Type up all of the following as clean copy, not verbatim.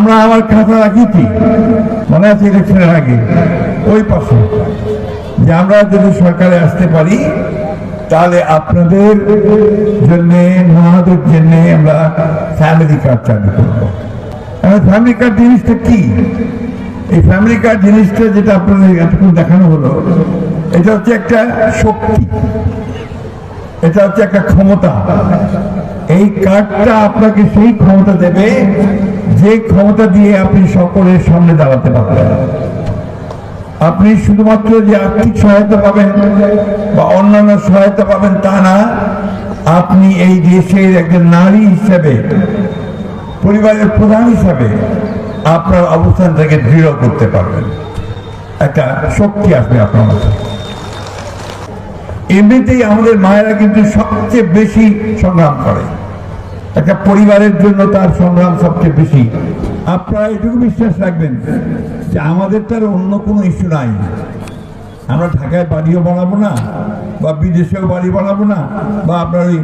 আমরা আমার খাতা রাখিছি মনে আছে ইলেকশনের আগে ওই পাশে যে আমরা যদি সরকারে আসতে পারি তাহলে আপনাদের জন্য আমাদের জন্য আমরা ফ্যামিলি কার্ড চালু করবো। ফ্যামিলি কার্ড জিনিসটা কি? এই ফ্যামিলি কার্ড জিনিসটা যেটা আপনাদের এতক্ষণ দেখানো হলো, এটা হচ্ছে একটা শক্তি, এটা হচ্ছে একটা ক্ষমতা। এই কার্ডটা আপনাকে সেই ক্ষমতা দেবে যে ক্ষমতা দিয়ে আপনি সকলের সামনে দাঁড়াতে পারবেন। আপনি শুধুমাত্র যে আর্থিক সহায়তা পাবেন বা অন্যান্য সহায়তা পাবেন তা না, আপনি এই দেশের একজন নারী হিসেবে, পরিবারের প্রধান হিসাবে আপনার অবস্থানটাকে দৃঢ় করতে পারবেন। একটা শক্তি আসবে আপনার মাথায়। এমনিতেই আমাদের মায়েরা কিন্তু সবচেয়ে বেশি সংগ্রাম করে, একটা পরিবারের জন্য তার সংগ্রাম সবচেয়ে বেশি। আপনারা এটুকু বিশ্বাস রাখবেন যে আমাদের তার অন্য কোনো ইস্যু নাই। আমরা ঢাকায় বাড়িও বানাবো না, বা বিদেশেও বাড়ি বানাবো না, বা আপনার ওই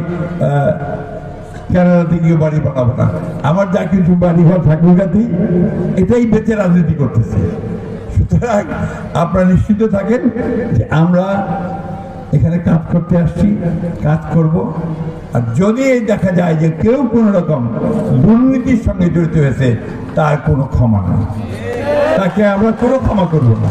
কানাডাতে গিয়ে বাড়ি বানাবো না। আমার যা কিছু বাড়ি ঘর ঠাকুরগাতি, এটাই বেঁচে রাজনীতি করতেছে। সুতরাং আপনারা নিশ্চিত থাকেন যে আমরা এখানে কাজ করতে আসছি, কাজ করব। আর যদি দেখা যায় যে কেউ কোনো রকম দুর্নীতির সঙ্গে জড়িত হয়েছে, তার কোনো ক্ষমা নেই, তাকে আমরা কোনো ক্ষমা করবো না।